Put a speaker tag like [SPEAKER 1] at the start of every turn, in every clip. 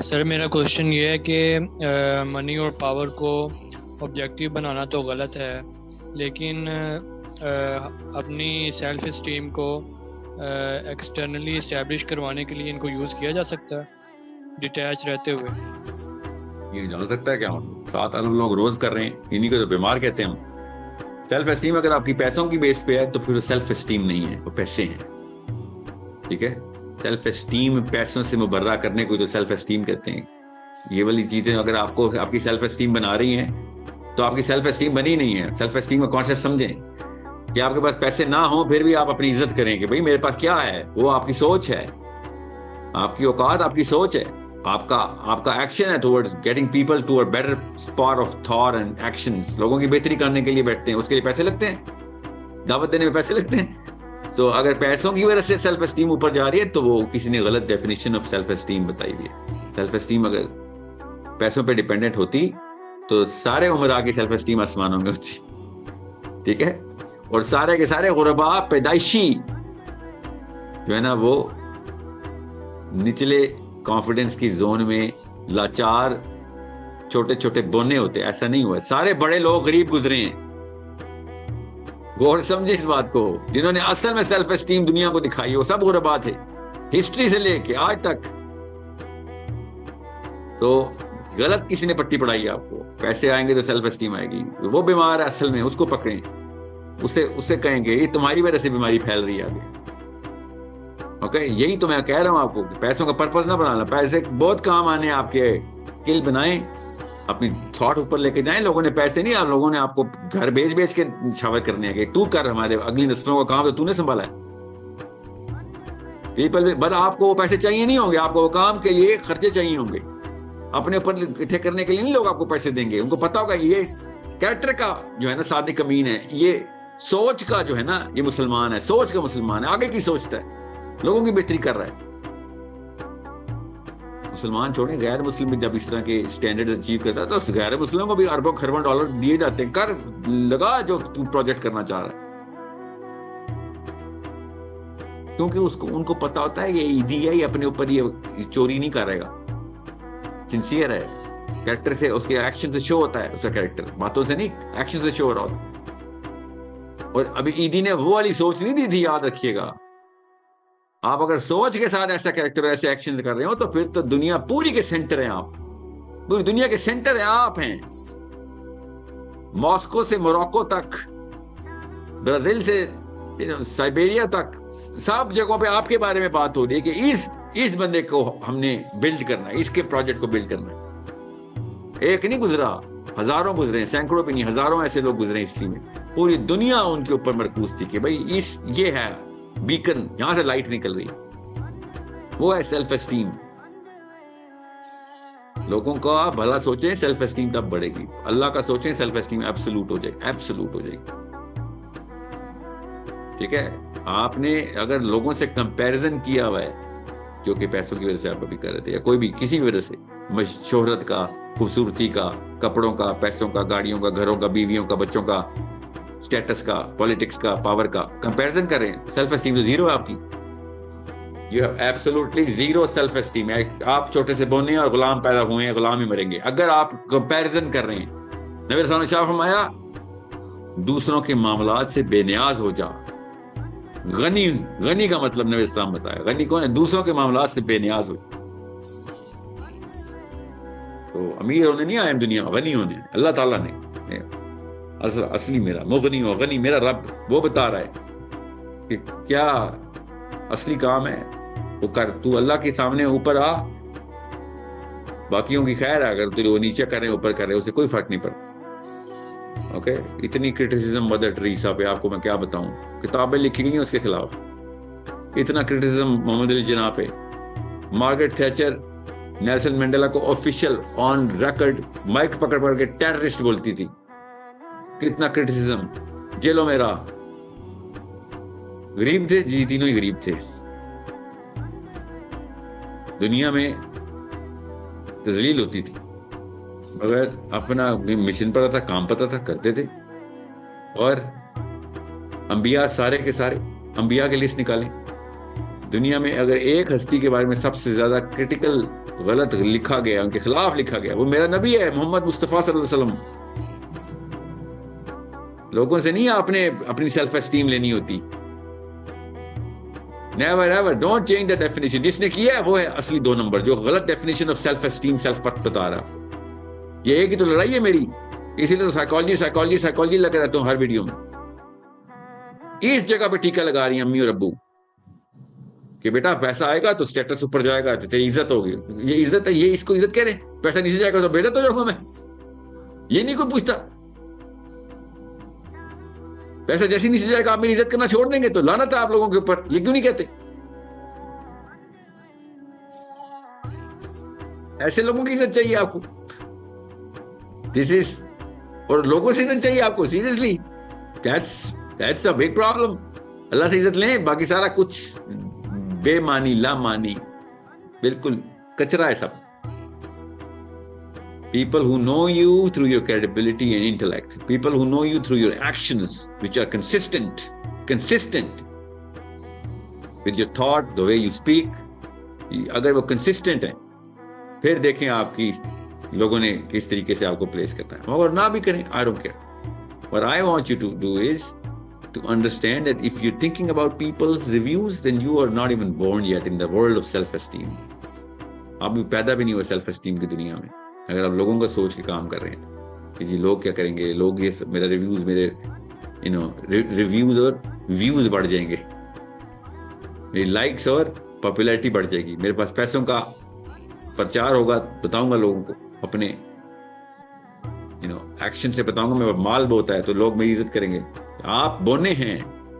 [SPEAKER 1] سر میرا کوشچن یہ ہے کہ منی اور پاور کو آبجیکٹیو بنانا تو غلط ہے، لیکن اپنی سیلف اسٹیم کو ایکسٹرنلی اسٹیبلش کروانے کے لیے ان کو یوز کیا جا سکتا ہے ڈیٹیچ رہتے ہوئے؟
[SPEAKER 2] یہ جان سکتا ہے کیا 7 ارب لوگ روز کر رہے ہیں، انہیں کو تو بیمار کہتے ہیں ہم۔ سیلف اسٹیم اگر آپ کی پیسوں کی بیس پہ ہے تو پھر وہ سیلف اسٹیم نہیں ہے، وہ پیسے ہیں، ٹھیک ہے؟ سیلف اسٹیم پیسوں سے مبرہ کرنے کو جو سیلف اسٹیم کہتے ہیں، یہ والی چیزیں اگر آپ کو آپ کی سیلف اسٹیم بنا رہی ہیں تو آپ کی سیلف اسٹیم بنی نہیں ہے۔ سیلف اسٹیم کا کانسیپٹ سمجھیں کہ آپ کے پاس پیسے نہ ہوں پھر بھی آپ اپنی عزت کریں کہ بھئی میرے پاس کیا ہے، وہ آپ کی سوچ ہے، آپ کی اوقات آپ کی سوچ ہے، آپ کا ایکشن ہے towards getting people to a better spot of thought and actions. لوگوں کی بہتری کرنے کے لیے بیٹھتے ہیں، اس کے لیے پیسے لگتے ہیں، دعوت دینے میں پیسے لگتے ہیں۔ سو اگر پیسوں کی وجہ سے سیلف اسٹیم اوپر جا رہی ہے تو وہ کسی نے غلط ڈیفینیشن آف سیلف اسٹیم بتائی ہوئی ہے۔ سیلف اسٹیم اگر پیسوں پہ ڈیپینڈنٹ ہوتی تو سارے عمراء کی سیلف اسٹیم آسمانوں میں ہوتی، ٹھیک ہے؟ اور سارے کے سارے غرباء پیدائشی جو ہے نا وہ نچلے کانفیڈنس کی زون میں لاچار چھوٹے چھوٹے بونے ہوتے۔ ایسا نہیں ہوا، سارے بڑے لوگ غریب گزرے ہیں۔ غور سمجھے اس بات کو، جنہوں نے اصل میں سیلف اسٹیم دنیا کو دکھائی وہ سب غرباء تھے، ہسٹری سے لے کے آج تک۔ تو غلط کسی نے پٹی پڑھائی آپ کو، پیسے آئیں گے تو سیلف اسٹیم آئے گی، وہ بیمار ہے اصل میں، اس کو پکڑیں، اسے کہیں گے یہ تمہاری وجہ سے بیماری پھیل رہی ہے آگے۔ اوکے، یہی تو میں کہہ رہا ہوں آپ کو، پیسوں کا پرپز نہ بنانا۔ پیسے بہت کام آنے، آپ کے اسکل بنائیں، اپنی تھاٹ اوپر لے کے جائیں۔ لوگوں نے پیسے نہیں، آپ لوگوں نے آپ کو گھر بیچ کے شاور کرنے ہیں کہ تو کر، ہمارے اگلی نسلوں کا کام تو نے سنبھالا ہے۔ پیپل بٹ آپ کو وہ پیسے چاہیے نہیں ہوں گے، آپ کو وہ کام کے لیے خرچے چاہیے ہوں گے، اپنے اوپر اکٹھے کرنے کے لیے نہیں لوگ آپ کو پیسے دیں گے۔ ان کو پتا ہوگا یہ کیریکٹر کا جو ہے نا صادق امین ہے، یہ سوچ کا جو ہے نا یہ مسلمان ہے، سوچ کا مسلمان ہے، آگے کی سوچتا ہے، لوگوں کی بہتری کر رہا ہے۔ مسلمان چھوڑیں، غیر مسلم بھی جب اس طرح کے سٹینڈرڈ اچیو کرتا ہے تو غیر مسلموں کو بھی اربوں خربوں ڈالر دیے جاتے ہیں، کر لگا جو تو پروجیکٹ کرنا چاہ رہا ہے، کیونکہ ان کو پتا ہوتا ہے یہ عیدی ہے، یہ اپنے اوپر یہ چوری نہیں کرے گا، سنسیئر ہے، کریکٹر سے، اس کے ایکشن سے شو ہوتا ہے، اس کا کریکٹر باتوں سے نہیں ایکشن سے شو ہو رہا ہوتا۔ اور ابھی عیدی نے وہ والی سوچ نہیں دی تھی، یاد رکھیے گا۔ آپ اگر سوچ کے ساتھ ایسا کریکٹر ایسے ایکشن کر رہے ہو تو پھر تو دنیا پوری کے سینٹر ہیں آپ، پوری دنیا کے سینٹر ہیں آپ ہیں، ماسکو سے موراکو تک، برازیل سے سائبیریا تک، سب جگہوں پہ آپ کے بارے میں بات ہو رہی ہے کہ اس بندے کو ہم نے بلڈ کرنا ہے، اس کے پروجیکٹ کو بلڈ کرنا ہے۔ ایک نہیں گزرا، ہزاروں گزرے ہیں، سینکڑوں پہ نہیں، ہزاروں ایسے لوگ گزرے ہیں ہسٹری میں۔ پوری دنیا ان کے اوپر مرکوز تھی کہ بھائی یہ ہے بیکن، یہاں سے لائٹ نکل رہی، وہ ہے سیلف اسٹیم۔ لوگوں کا بھلا سوچیں، سیلف اسٹیم تب بڑھے گی۔ اللہ کا سوچیں، سیلف اسٹیم ایبسولوٹ ہو جائے، ایبسولوٹ ہو جائے گی، ٹھیک ہے؟ آپ نے اگر لوگوں سے کمپیریزن کیا ہوا ہے، جو کہ پیسوں کی وجہ سے آپ ابھی کر رہے تھے، یا کوئی بھی کسی بھی وجہ سے، شہرت کا، خوبصورتی کا، کپڑوں کا، پیسوں کا، گاڑیوں کا، گھروں کا، بیویوں کا، بچوں کا، اسٹیٹس کا، پالیٹکس کا، پاور کا کمپیریزن کر رہے ہیں، سیلف اسٹیم تو زیرو ہے آپ کی۔ You have absolutely zero self esteem. آپ چھوٹے سے بونے اور غلام پیدا ہوئے ہیں، غلام ہی مریں گے اگر آپ کمپیریزن کر رہے ہیں۔ نبی رسول شاہ فرمایا دوسروں کے معاملات سے بے نیاز ہو جا۔ غنی کا مطلب نبی اسلام بتایا، غنی کون ہے؟ دوسروں کے معاملات سے بے نیاز ہو۔ تو امیر ہونے نہیں آئے دنیا، غنی ہونے۔ اللہ تعالیٰ نے اصلی میرا مغنی ہو، غنی میرا رب وہ بتا رہا ہے کہ کیا اصلی کام ہے وہ کر، تو اللہ کے سامنے اوپر آ، باقیوں کی خیر ہے، اگر تجھے وہ نیچے کرے اوپر کرے اسے کوئی فرق نہیں پڑتا۔ اوکے، اتنی کرٹیسزم مدر ٹریسا پہ آپ کو میں کیا بتاؤں، کتابیں لکھی گئی ہیں اس کے خلاف، اتنا کرٹیسزم محمد علی جناح پہ۔ مارگریٹ تھیچر نیلسن منڈیلا کو آفیشیل آن ریکارڈ مائک پکڑ کے ٹیررسٹ بولتی تھی، کتنا کرٹیسزم، جیلوں میں رہا۔ غریب تھے جی، تینوں ہی غریب تھے، دنیا میں تذلیل ہوتی تھی، مگر اپنا مشن پر تھا، کام پتا تھا، کرتے تھے۔ اور انبیاء سارے کے سارے، انبیاء کی لسٹ نکالیں، دنیا میں اگر ایک ہستی کے بارے میں سب سے زیادہ کرٹیکل غلط لکھا گیا، ان کے خلاف لکھا گیا، وہ میرا نبی ہے محمد مصطفیٰ صلی اللہ علیہ وسلم. لوگوں سے نہیں آپ نے اپنی سیلف اسٹیم لینی ہوتی. Never ever don't change the definition. جس نے کیا ہے وہ ہے اصلی 2 نمبر، جو غلط definition of self esteem self worth بتا رہا. یہ ایک ہی تو لڑائی ہے میری، اسی لیے تو سائیکالوجی لگا رہتا ہوں ہر ویڈیو میں. اس جگہ پہ ٹیکا لگا رہی ہیں امی اور ابو کہ بیٹا پیسہ آئے گا تو اسٹیٹس اوپر جائے گا تو تیری عزت ہوگی. یہ عزت ہے، یہ اس کو عزت کہہ رہے ہیں. پیسہ نیچے جائے گا تو بے عزت ہو جاؤں گا میں. یہ نہیں کوئی پوچھتا. پیسہ جیسے نیچے جائے گا آپ میری عزت کرنا چھوڑ دیں گے تو لعنت ہے آپ لوگوں کے اوپر. یہ کیوں نہیں کہتے؟ ایسے لوگوں کی عزت چاہیے آپ کو. دس از، اور لوگوں سے عزت چاہیے آپ کو. Seriously that's a big problem. اللہ سے عزت لیں، باقی سارا کچھ بے معنی لا معنی بالکل کچرا ہے سب. People who know you through your credibility and intellect. People who know you through your actions which are consistent with your thought, the way you speak. اگر وہ consistent ہیں پھر دیکھیں آپ کی لوگوں نے کس طریقے سے آپ کو پلیس کرنا ہے. اور نہ بھی کریں، I don't care. What I want you to do is to understand that if you're thinking about people's reviews, then you are not even born yet in the world of self-esteem. آپ بھی پیدا بھی نہیں ہوئے self esteem کی دنیا میں اگر آپ لوگوں کا سوچ کے کام کر رہے ہیں کہ جی لوگ کیا کریں گے، لوگ یہ میرا ریویوز، میرے ریویوز اور ویوز بڑھ جائیں گے، میری لائکس اور پاپولیرٹی بڑھ جائے گی، میرے پاس پیسوں کا پرچار ہوگا، بتاؤں گا لوگوں کو اپنے ایکشن سے بتاؤں گا میں مال بوتا ہے تو لوگ میری عزت کریں گے. آپ بونے ہیں،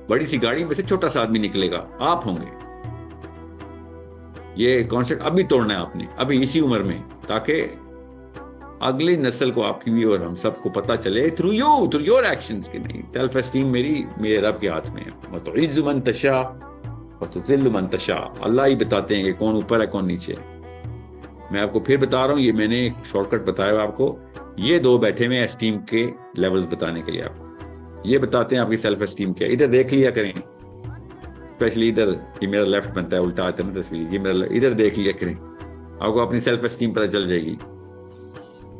[SPEAKER 2] بڑی سی گاڑی میں سے چھوٹا سا آدمی نکلے گا، آپ ہوں گے. یہ کانسیپٹ ابھی توڑنا ہے آپ نے، ابھی اسی عمر میں، تاکہ اگلی نسل کو آپ کی بھی اور ہم سب کو پتا چلے تھرو یور ایکشنز کہ نہیں، سیلف اسٹیم میرے رب کے ہاتھ میں ہے. وَتُعِزُّ مَن تَشَاءُ وَتُذِلُّ مَن تَشَاءُ. اللہ ہی بتاتے ہیں کہ کون اوپر ہے کون نیچے ہے. میں آپ کو پھر بتا رہا ہوں، یہ میں نے ایک شارٹ کٹ بتایا آپ کو. یہ 2 بیٹھے ہوئے اسٹیم کے لیولز بتانے کے لیے آپ کو. یہ بتاتے ہیں آپ کی سیلف اسٹیم کیا. ادھر دیکھ لیا کریں، اسپیشلی ادھر، یہ میرا لیفٹ بنتا ہے، الٹا آتا ہے نا تصویر، یہ میرا ادھر دیکھ لیا کریں، آپ کو اپنی سیلف اسٹیم پتہ چل جائے گی.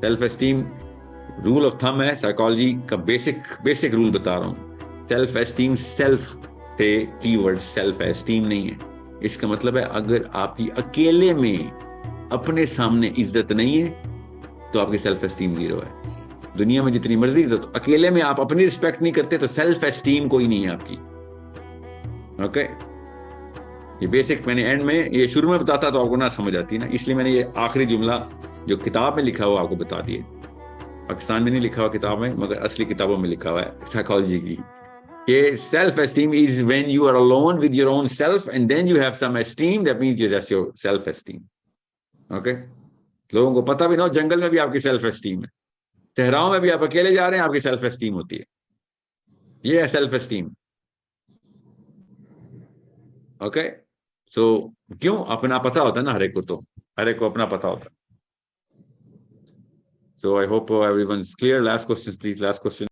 [SPEAKER 2] Self esteem rule of thumb ہے سائیکالوجی کا، بیسک رول بتا رہا ہوں. سیلف اسٹیم سیلف سے کی ورڈ سیلف اسٹیم نہیں ہے. اس کا مطلب ہے اگر آپ کی اکیلے میں اپنے سامنے عزت نہیں ہے تو آپ کی سیلف اسٹیم زیرو ہے. دنیا میں جتنی مرضی عزت، اکیلے میں آپ اپنی رسپیکٹ نہیں کرتے تو سیلف اسٹیم کوئی نہیں ہے آپ کی. اوکے، یہ بیسک میں نے اینڈ میں، یہ شروع میں بتاتا تو آپ کو نہ سمجھ آتی نا، اس لیے میں نے یہ آخری جملہ جو کتاب میں لکھا ہوا آپ کو بتا دیے. پاکستان میں نہیں لکھا ہوا کتاب میں، مگر اصلی کتابوں میں لکھا ہوا ہے سائیکالوجی کی، کہ self esteem is when you are alone with your own self and then you have some esteem, that means that's your self esteem. Okay, لوگوں کو پتہ بھی نہ ہو، جنگل میں بھی آپ کی سیلف اسٹیم ہے، صحراؤں میں بھی آپ اکیلے جا رہے ہیں، آپ کی سیلف اسٹیم ہوتی ہے. یہ ہے سیلف اسٹیم. اوکے، سو کیوں؟ اپنا پتہ ہوتا ہے نا ہر ایک کو، تو ہر ایک کو اپنا پتہ ہوتا ہے. So I hope everyone's clear. Last question, please. Last question.